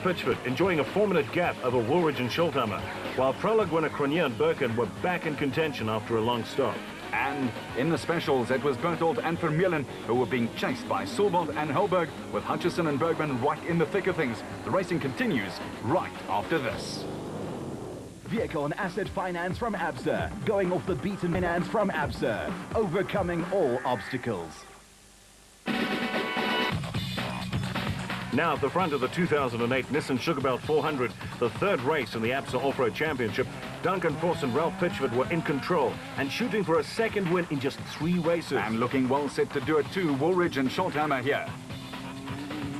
Pitchford enjoying a 4-minute gap over Woolridge and Schultheimer, while prologue winner Cronje and Birkin were back in contention after a long stop. And in the specials, it was Berthold and Vermeulen who were being chased by Sugarbelt and Helberg, with Hutchison and Bergman right in the thick of things. The racing continues right after this. Vehicle and asset finance from ABSA. Going off the beaten finance from ABSA. Overcoming all obstacles. Now at the front of the 2008 Nissan Sugarbelt 400, the third race in the ABSA Off-Road Championship, Duncan Voss and Ralph Pitchford were in control and shooting for a second win in just 3 races. And looking well set to do it too, Woolridge and Schultheimer here.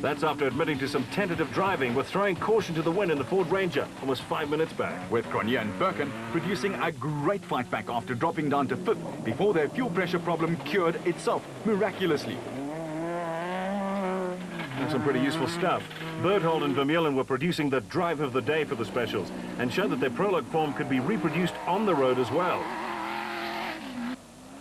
That's after admitting to some tentative driving, with throwing caution to the wind in the Ford Ranger almost 5 minutes back. With Cronje and Birkin producing a great fight back after dropping down to 5th before their fuel pressure problem cured itself miraculously. Some pretty useful stuff. Berthold and Vermeulen were producing the drive of the day for the specials and showed that their prologue form could be reproduced on the road as well.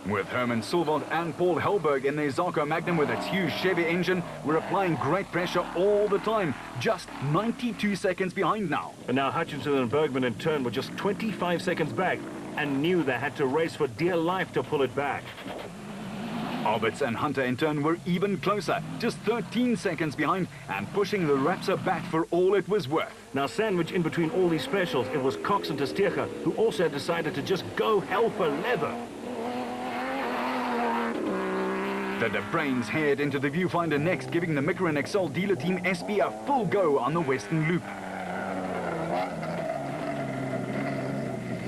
With Herman Sylvant and Paul Helberg in their Zarko Magnum with its huge Chevy engine, were applying great pressure all the time, just 92 seconds behind now. And now Hutchinson and Bergman in turn were just 25 seconds back and knew they had to race for dear life to pull it back. Alberts and Hunter in turn were even closer, just 13 seconds behind and pushing the Rapsa back for all it was worth. Now sandwiched in between all these specials, it was Cox and Testeja who also decided to just go hell for leather. The De Brains head into the viewfinder next, giving the Micra and XL dealer team SB a full go on the Western Loop.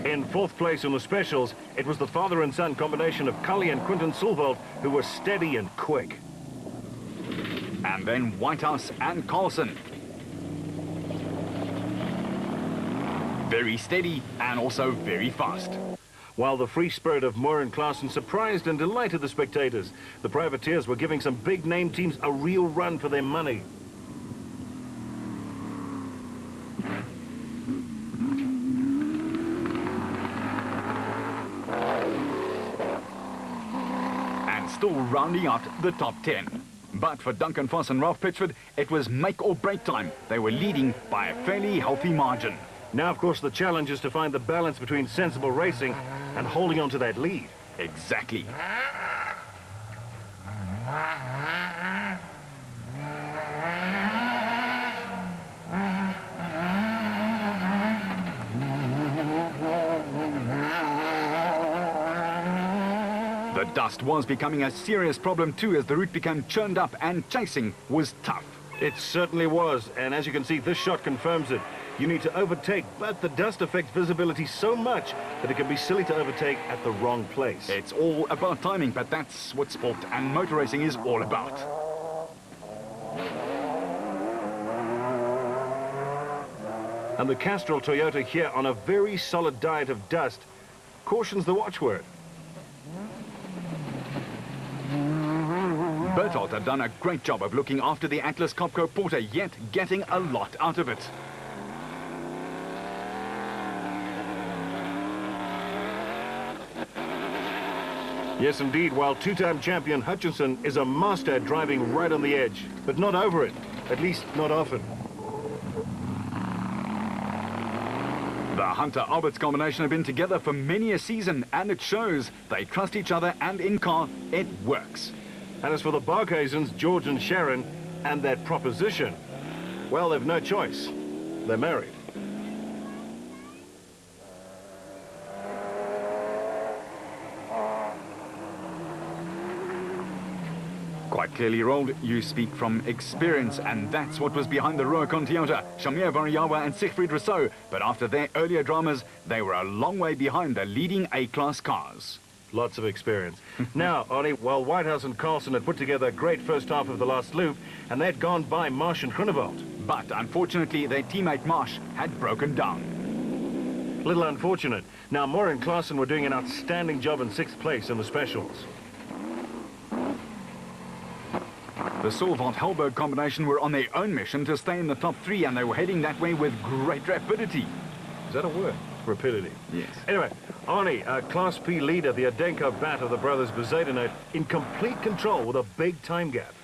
In 4th place in the specials, it was the father and son combination of Cully and Quinton Sylvalt who were steady and quick. And then Whitehouse and Carlson. Very steady and also very fast. While the free spirit of Moore and Klaassen surprised and delighted the spectators, the privateers were giving some big-name teams a real run for their money. Still rounding out the top 10. But for Duncan Voss and Ralph Pitchford, it was make or break time. They were leading by a fairly healthy margin. Now, of course, the challenge is to find the balance between sensible racing and holding on to that lead. Exactly. The dust was becoming a serious problem too as the route became churned up and chasing was tough. It certainly was, and as you can see, this shot confirms it. You need to overtake, but the dust affects visibility so much that it can be silly to overtake at the wrong place. It's all about timing, but that's what sport and motor racing is all about. And the Castrol Toyota here on a very solid diet of dust. Caution's the watchword. Berthold had done a great job of looking after the Atlas Copco Porter, yet getting a lot out of it. Yes, indeed, while 2-time champion Hutchinson is a master at driving right on the edge, but not over it, at least not often. The Hunter-Alberts combination have been together for many a season, and it shows. They trust each other, and in car, it works. And as for the Barkhuizens, George and Sharon, and that proposition, well, they've no choice. They're married. Quite clearly, Rold, you speak from experience, and that's what was behind the Rubicon Toyota, Shamir Variawa and Siegfried Rousseau. But after their earlier dramas, they were a long way behind the leading A-class cars. Lots of experience. Now, Arnie, while Whitehouse and Carlson had put together a great first half of the last loop, and they'd gone by Marsh and Groenewald. But unfortunately, their teammate Marsh had broken down. Little unfortunate. Now, Moore and Klaassen were doing an outstanding job in 6th place in the specials. The Sylvant-Helberg combination were on their own mission to stay in the top 3, and they were heading that way with great rapidity. Is that a word? Rapidity. Yes. Anyway, Arnie, Class P leader, the Adenko bat of the brothers Bezuidenhout, in complete control with a big time gap.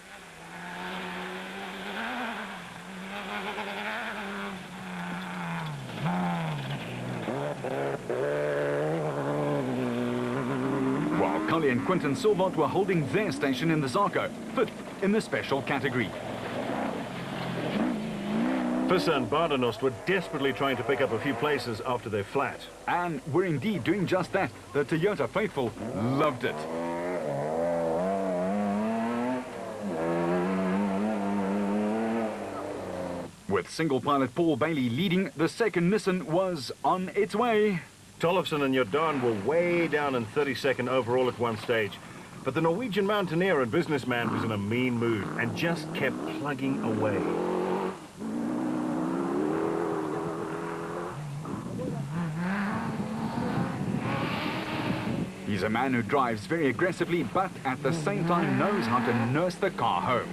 Colli and Quinton Sugarbelt were holding their station in the Zarco, 5th in the special category. Visser and Badenost were desperately trying to pick up a few places after their flat. And were indeed doing just that. The Toyota faithful loved it. With single pilot Paul Bailey leading, the second Nissan was on its way. Tollefsen and Jordan were way down in 32nd overall at one stage. But the Norwegian mountaineer and businessman was in a mean mood and just kept plugging away. He's a man who drives very aggressively, but at the same time knows how to nurse the car home.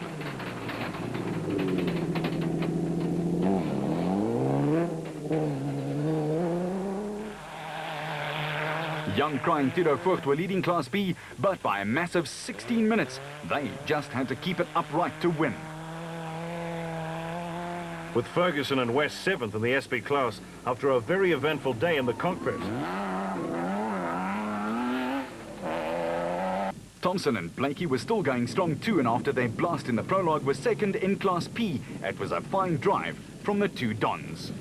Young crying Tito Vogt were leading Class B, but by a massive 16 minutes, they just had to keep it upright to win. With Ferguson and West 7th in the SP class after a very eventful day in the cockpit. Thompson and Blakey were still going strong too, and after their blast in the prologue were second in Class P. It was a fine drive from the two Dons.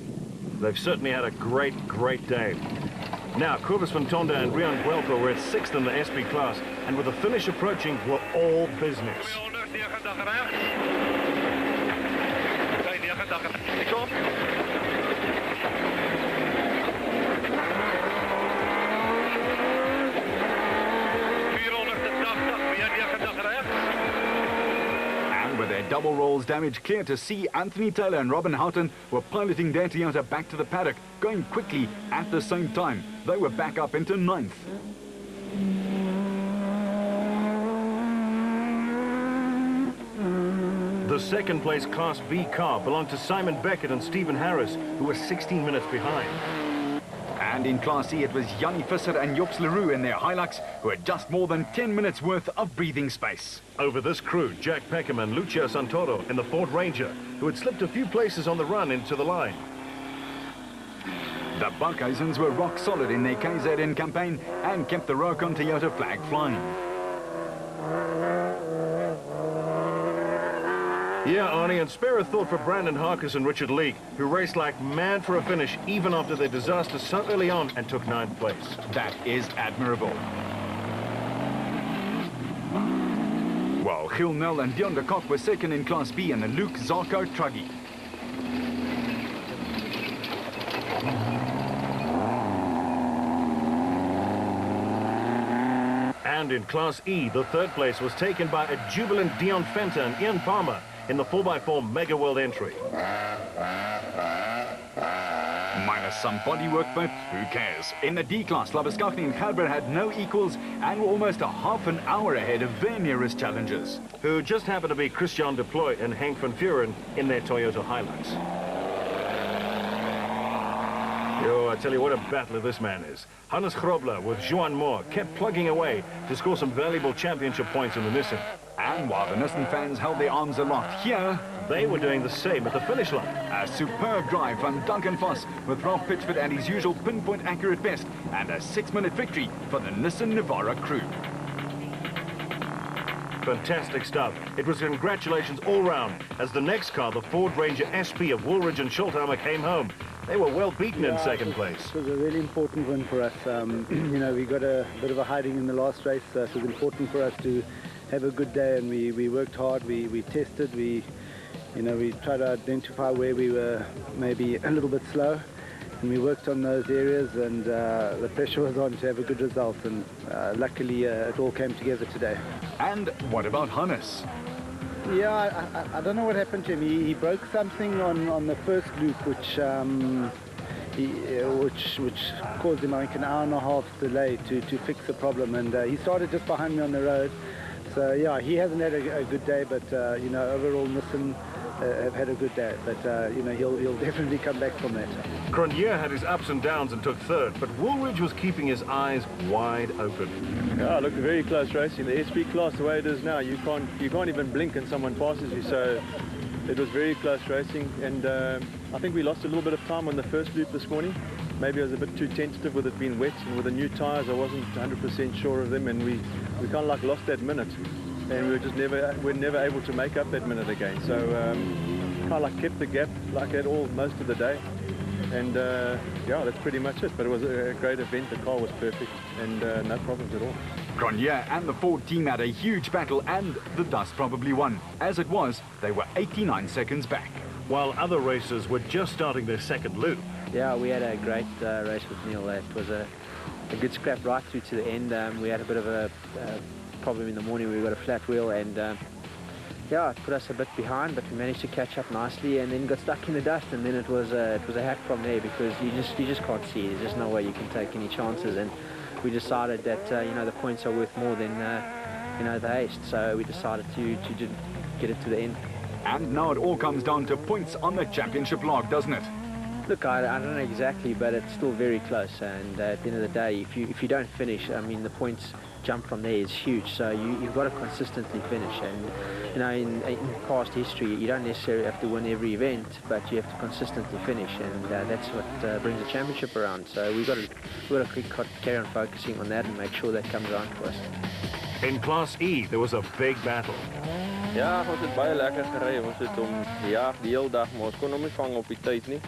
They've certainly had a great day. Now, Cobus van Tonda and Rian Guelpo were at 6th in the SP class, and with the finish approaching, were all business. And with their double rolls damage clear to see, Anthony Taylor and Robin Houghton were piloting their Toyota back to the paddock, going quickly at the same time. They were back up into 9th. The second place Class B car belonged to Simon Beckett and Stephen Harris, who were 16 minutes behind. And in Class C, it was Jannie Visser and Jops Leroux in their Hilux, who had just more than 10 minutes worth of breathing space. Over this crew, Jack Peckham and Lucio Santoro in the Ford Ranger, who had slipped a few places on the run into the line. The Buckhuizens were rock solid in their KZN campaign and kept the Rokon Toyota flag flying. Yeah, Arnie, and spare a thought for Brandon Harkis and Richard Leake, who raced like mad for a finish even after their disaster so early on and took 9th place. That is admirable. While Gil Nel and Dion de Kock were second in Class B in the Luke Zarco Truggy. And in Class E, the 3rd place was taken by a jubilant Dion Fenter and Ian Palmer in the 4x4 Mega World entry. Minus some bodywork, but who cares? In the D-Class, Labuschagne and Gerber had no equals and were almost a half an hour ahead of their nearest challengers, who just happened to be Christian de Ploy and Henk van Vuren in their Toyota Hilux. Yo, I tell you what a battler this man is. Hannes Grobler with Johan Moore kept plugging away to score some valuable championship points in the Nissan. And while the Nissan fans held their arms aloft here, they were doing the same at the finish line. A superb drive from Duncan Voss with Ralph Pitchford at his usual pinpoint accurate best, and a 6-minute victory for the Nissan Navara crew. Fantastic stuff. It was congratulations all round as the next car, the Ford Ranger SP of Woolridge and Schultheimer, came home. They were well beaten in 2nd place. It was a really important win for us. You know, we got a bit of a hiding in the last race, so it was important for us to have a good day, and we worked hard, we tested, we tried to identify where we were maybe a little bit slow, and we worked on those areas, and the pressure was on to have a good result, and luckily it all came together today. And what about Hannes? Yeah, I don't know what happened to him. He broke something on the first loop, which caused him, I think, an hour and a half delay to fix the problem, and he started just behind me on the road. So yeah, he hasn't had a good day, but you know, overall Nissan have had a good day, but you know, he'll definitely come back from that. Cronje had his ups and downs and took 3rd, but Woolridge was keeping his eyes wide open. Yeah, look, a very close race in the SP class. The way it is now, you can't even blink and someone passes you. So It was very close racing, and I think we lost a little bit of time on the first loop this morning. Maybe I was a bit too tentative with it being wet, and with the new tyres I wasn't 100% sure of them, and we kind of like lost that minute, and we were just never able to make up that minute again. So kind of like kept the gap like that most of the day, and yeah, that's pretty much it. But it was a great event. The car was perfect, and no problems at all. Grenier and the Ford team had a huge battle, and the Dust probably won. As it was, they were 89 seconds back. While other racers were just starting their second loop. Yeah, we had a great race with Neil. It was a good scrap right through to the end. We had a bit of a problem in the morning. We got a flat wheel, and yeah, it put us a bit behind, but we managed to catch up nicely, and then got stuck in the dust, and then it was a hack from there, because you just can't see. There's just no way you can take any chances, and we decided that you know, the points are worth more than you know, the haste, so we decided to just get it to the end. And now it all comes down to points on the championship log, doesn't it? Look, I don't know exactly, but it's still very close, and at the end of the day, if you don't finish, I mean, the points jump from there is huge, so you've got to consistently finish. And you know, in past history, you don't necessarily have to win every event, but you have to consistently finish, and that's what brings the championship around. So we've got to carry on focusing on that and make sure that comes around for us. In Class E, there was a big battle. Ja, ons het baie lekker gery. Ons het hom gejaag die hele dag, maar ons kon hom nie vang op die tyd nie.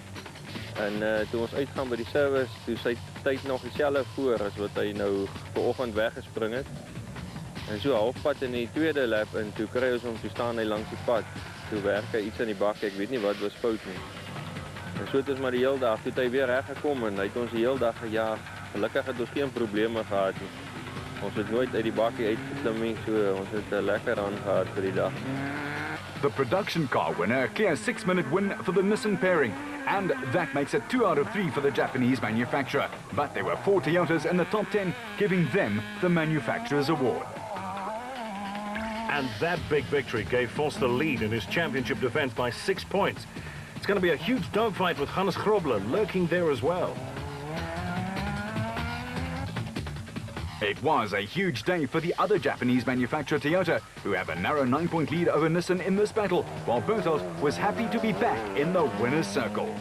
En toe ons uitgaan by die service, toe sy tyd nog dieselfde voor as wat hy nou vanoggend weggespring het. En so halfpad in die tweede lap, en toe kry ons hom, toe staan hy langs die pad. Toe werk hy iets aan die bak, ek weet nie wat was fout nie. En so het ons maar die hele dag, toe het hy weer reggekom, en hy het ons die hele dag gejaag. Gelukkig het ons geen probleme gehad nie. Ons het nooit uit die bakkie uitgeklim nie, so ons het lekker aan gehad vir die dag. The production car winner, a clear 6-minute win for the Nissan pairing. And that makes it 2 out of 3 for the Japanese manufacturer. But there were 4 Toyotas in the top 10, giving them the manufacturer's award. And that big victory gave Vos the lead in his championship defense by 6 points. It's going to be a huge dogfight with Hannes Grobler lurking there as well. It was a huge day for the other Japanese manufacturer Toyota, who have a narrow 9-point lead over Nissan in this battle, while Berthold was happy to be back in the winner's circle.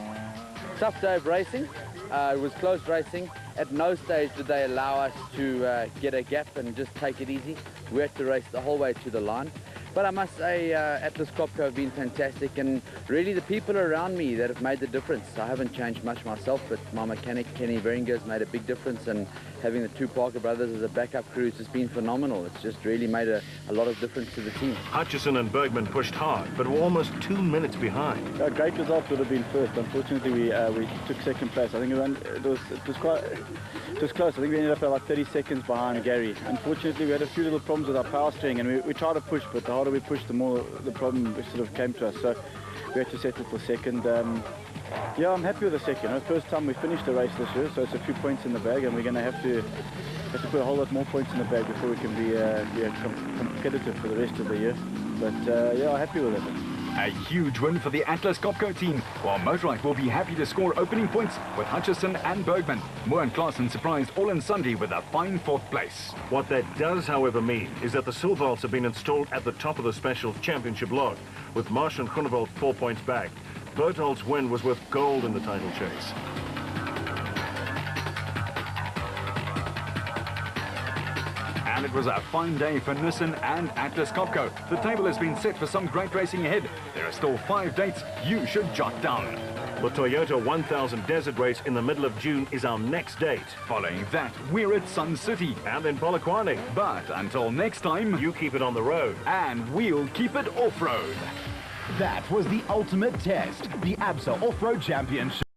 Tough day of racing. It was close racing. At no stage did they allow us to get a gap and just take it easy. We had to race the whole way to the line. But I must say, Atlas Copco have been fantastic, and really the people around me that have made the difference. I haven't changed much myself, but my mechanic, Kenny Veringer, has made a big difference, and having the 2 Parker brothers as a backup crew has just been phenomenal. It's just really made a lot of difference to the team. Hutchison and Bergman pushed hard, but were almost 2 minutes behind. A great result would have been first. Unfortunately, we took second place. I think it was close. I think we ended up about 30 seconds behind Gary. Unfortunately, we had a few little problems with our power steering, and we tried to push, but the harder we pushed, the more the problem sort of came to us. So we had to settle for second. Yeah, I'm happy with the second. It's the first time we finished the race this year, so it's a few points in the bag, and we're going to have to put a whole lot more points in the bag before we can be competitive for the rest of the year. But yeah, happy with it. A huge win for the Atlas Copco team, while Motorrad will be happy to score opening points with Hutchison and Bergman. Moore and Klaassen surprised all in Sunday with a fine 4th place. What that does, however, mean is that the Silverts have been installed at the top of the special championship log, with Marsh and Groenewald 4 points back. Berthold's win was worth gold in the title chase. And it was a fine day for Nissan and Atlas Copco. The table has been set for some great racing ahead. There are still 5 dates you should jot down. The Toyota 1000 Desert Race in the middle of June is our next date. Following that, we're at Sun City. And in Polokwane. But until next time, you keep it on the road. And we'll keep it off-road. That was the ultimate test, the ABSA Off-Road Championship.